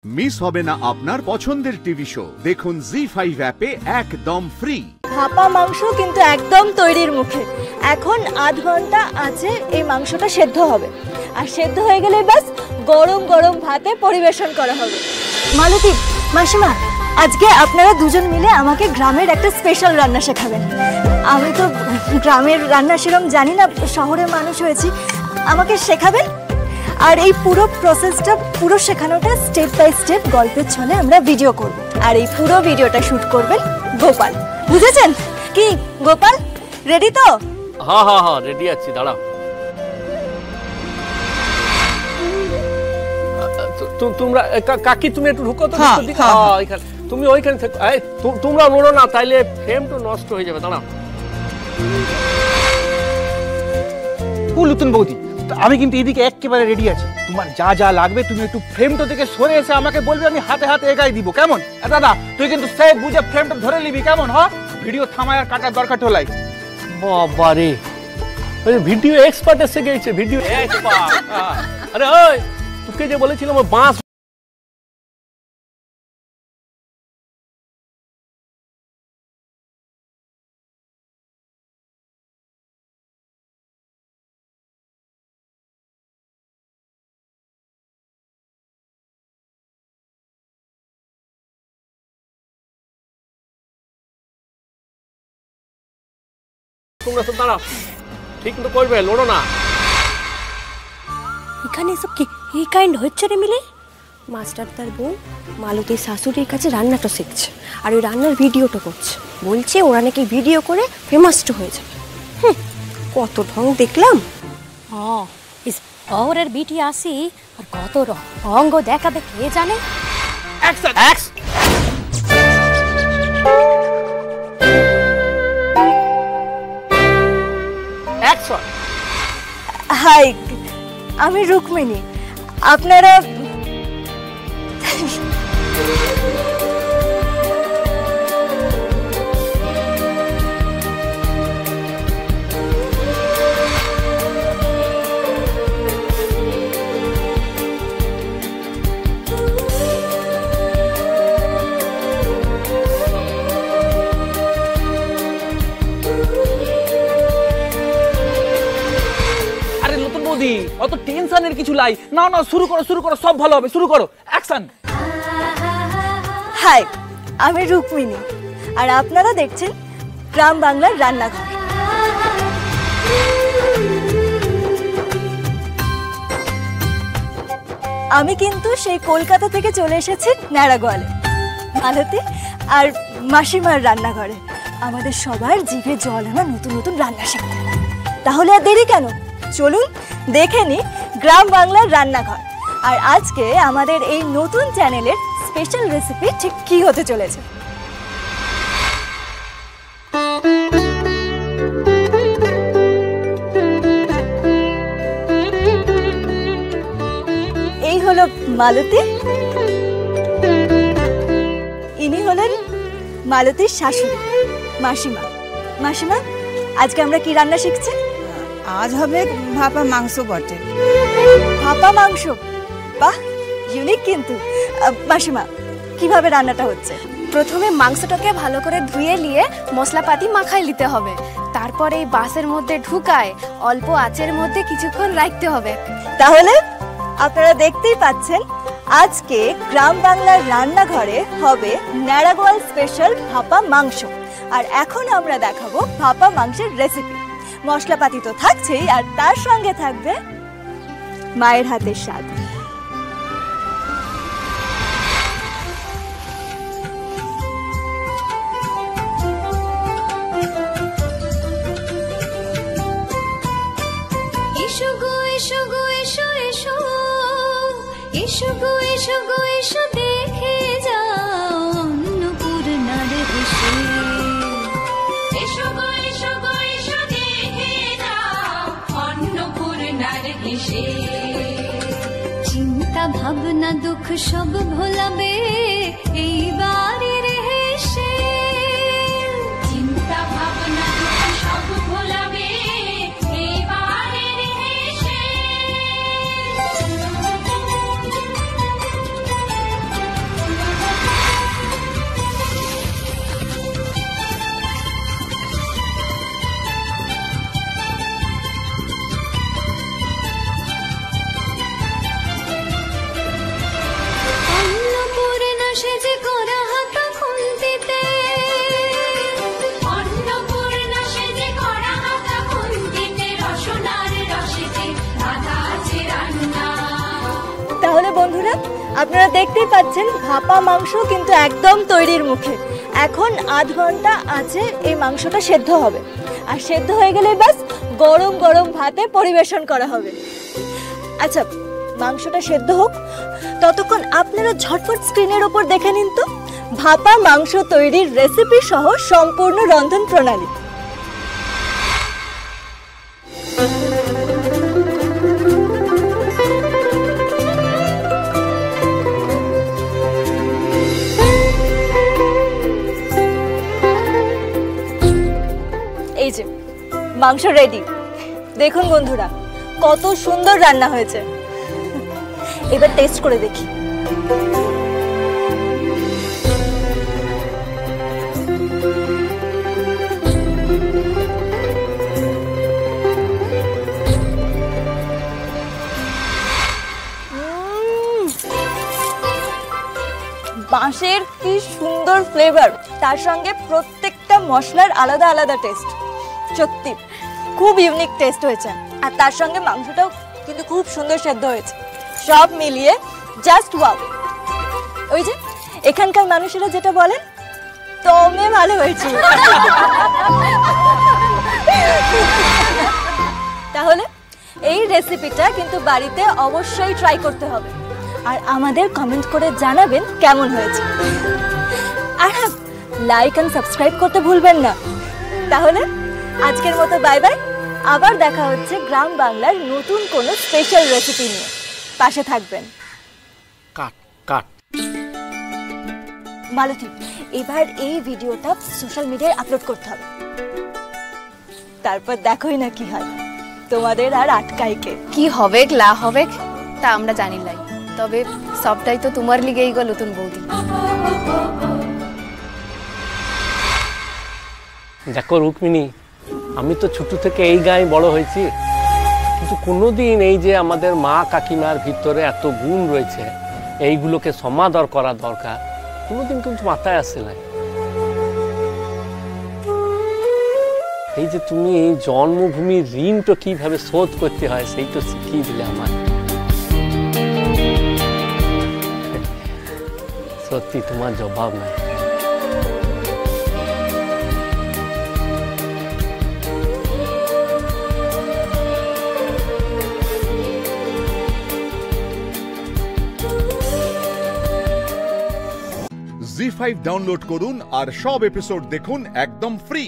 Miss হবে না আপনার পছন্দের টিভি শো। দেখুন জি5 অ্যাপে একদম ফ্রি। ভাপা মাংস কিন্তু একদম তৈরির মুখে। এখন আধ ঘন্টা আছে এই মাংসটা সেদ্ধ হবে, আর সেদ্ধ হয়ে গেলে ব্যাস গরম গরম ভাতে পরিবেশন করা হবে। মালতী, মাসিমা, আজকে আপনারা দুজন মিলে আমাকে গ্রামের একটা স্পেশাল রান্না শেখাবেন। আমি তো গ্রামের রান্না সেরকম জানি না, শহরের মানুষ হয়েছি, আমাকে শেখাবেন। আর এই পুরো প্রসেসটা, পুরো শেখানোটা স্টেপ বাই স্টেপ গল্পের ছলে আমরা ভিডিও করব। আর এই পুরো ভিডিওটা শুট করবেন গোপাল, বুঝেছেন? কি গোপাল, রেডি তো? হ্যাঁ হ্যাঁ হ্যাঁ, রেডি আছি, দাঁড়াও। তোমরা কাকি তুমি একটু ঢুকো তো, তুমি ওইখানে থেকো, তোমরা নড়ো না, তাইলে ফ্রেমটা নষ্ট হয়ে যাবে। দাঁড়াও। নতুন বৌদি, আমি কিন্তু এদিকে একেবারে রেডি আছি। তোমার যা যা লাগবে তুমি একটু ফ্রেমটা থেকে সরে এসে আমাকে বলবে, আমি হাতে হাতে এগাই দিব, কেমন? দাদা তুই কিন্তু সেফ বুঝে ফ্রেমটা ধরে নিবি, কেমন? হ্যাঁ, ভিডিও থামায় আর কাটার দরকার ঠোলাই। বাবা রে, ভিডিও এক্সপার্ট এসে গেছে, ভিডিও এক্সপার্ট। আরে ওই তোকে যে বলেছিলাম বাঁশ তোমরা তো দাঁড়াও, ঠিক তো করবে, লড়ো না। এখানে সব কি এই কাইন্ড হচ্ছে রে মিলে? মাস্টার তার বোন মালতীর শাশুড়ির কাছে রান্নাটা শিখছে, আর ওই রান্নার ভিডিওটা করছে। বলছে ওরা নাকি ভিডিও করে ফেমাসটা হয়ে যাবে। কত ঢং দেখলাম। শহরের বিটি আসি আর কত রঙ্গ দেখাবে কে জানে। হাই, আমি রুক্মিণী। আপনারা অত টেনশনের কিছু লাই না, না, শুরু করো শুরু করো, সব ভালো হবে, শুরু করো, অ্যাকশন। হাই, আমি রুক্মিণী, আর আপনারা দেখছেন গ্রাম বাংলার রান্নাঘর। আমি কিন্তু সেই কলকাতা থেকে চলে এসেছি নারাগোয়ালে, মালতী আর মাসিমার রান্নাঘরে। আমাদের সবার জিভে জল আনা নতুন নতুন রান্না শিখতে। তাহলে আর দেরি কেন, চলুন দেখে নি গ্রাম বাংলার রান্নাঘর। আর আজকে আমাদের এই নতুন চ্যানেলের স্পেশাল রেসিপি ঠিক কি হতে চলেছে। এই হলো মালতী, ইনি হলেন মালতীর শাশুড়ি মাসিমা। মাসিমা, আজকে আমরা কি রান্না শিখছি? আজ হবে ভাপা মাংস বটে। ভাপা মাংস, বাহ, ইউনিক কিন্তু। মাসিমা, কিভাবে রান্নাটা হচ্ছে? প্রথমে মাংসটাকে ভালো করে ধুয়ে নিয়ে মশলাপাতি মাখাই নিতে হবে। তারপরে এই বাসের মধ্যে ঢুকায় অল্প আঁচের মধ্যে কিছুক্ষণ রাখতে হবে। তাহলে আপনারা দেখতেই পাচ্ছেন, আজকে গ্রাম বাংলার রান্নাঘরে হবে নারাগোয়াল স্পেশাল ভাপা মাংস। আর এখন আমরা দেখাবো ভাপা মাংসের রেসিপি। মশলাপাতি তো থাকছেই, আর তার সঙ্গে থাকবে মায়ের হাতের স্বাদ। এসো গো এসো গো এসো এসো, এসো গো এসো গো এসো, দেখে যাও অন্নপূর্ণার দেশে। এসো গো এসো গো এসো, দেখে যাও অন্নপূর্ণার দেশে। চিন্তা ভাবনা দুঃখ সব ভোলাবে এই বাড়ির হেসে। চিন্তা ভাবনা দুঃখ সব ভোলাবে এই বাড়ির হেসে। আপনারা দেখতেই পাচ্ছেন ভাপা মাংস কিন্তু একদম তৈরির মুখে। এখন আধ ঘন্টা আছে এই মাংসটা সেদ্ধ হবে, আর সেদ্ধ হয়ে গেলে ব্যাস গরম গরম ভাতে পরিবেশন করা হবে। আচ্ছা, মাংসটা সেদ্ধ হোক, ততক্ষণ আপনারা ঝটপট স্ক্রিনের ওপর দেখে নিন তো ভাপা মাংস তৈরির রেসিপি সহ সম্পূর্ণ রন্ধন প্রণালী। এই যে মাংস রেডি। দেখুন বন্ধুরা, কত সুন্দর রান্না হয়েছে। এবার টেস্ট করে দেখি। বাঁশের কি সুন্দর ফ্লেভার, তার সঙ্গে প্রত্যেকটা মশলার আলাদা আলাদা টেস্ট। সত্যি খুব ইউনিক টেস্ট হয়েছে, আর তার সঙ্গে মাংসটাও কিন্তু খুব সুন্দর সেদ্ধ হয়েছে। সব মিলিয়ে জাস্ট ওয়াও। ওই যে এখানকার মানুষেরা যেটা বলেন, দমে ভালো হয়েছে। তাহলে এই রেসিপিটা কিন্তু বাড়িতে অবশ্যই ট্রাই করতে হবে, আর আমাদের কমেন্ট করে জানাবেন কেমন হয়েছে। আর হ্যাঁ, লাইক এন্ড সাবস্ক্রাইব করতে ভুলবেন না। তাহলে আজকের মতো বাই বাই। আবার দেখা হচ্ছে গ্রাম বাংলার নতুন কোনো স্পেশাল রেসিপি নিয়ে। পাশে থাকবেন। কাট কাট। মালতী, এবার এই ভিডিওটা সোশ্যাল মিডিয়ায় আপলোড করতে হবে, তারপর দেখোই না কি হয়। তোমাদের আর আটকাইকে কি হবে লা হবে তা আমরা জানি লাই, তবে সবটাই তো তোমার লিগেই গো নতুন বৌদি। দেখো রুক্মিণী, আমি তো ছোট থেকে এই গায়ে বড় হয়েছি, কিন্তু কোনোদিন এই যে আমাদের মা কাকিমার ভিতরে এত গুণ রয়েছে, এইগুলোকে সমাদর করা দরকার, কোনোদিন কিন্তু মাথায় আসে নাই। এই যে তুমি এই জন্মভূমির ঋণটা কিভাবে শোধ করতে হয় সেইটা শিখিয়ে দিলে আমার। সত্যি তোমার জবাব নাই। জি5 ডাউনলোড করুন আর সব এপিসোড দেখুন একদম ফ্রি।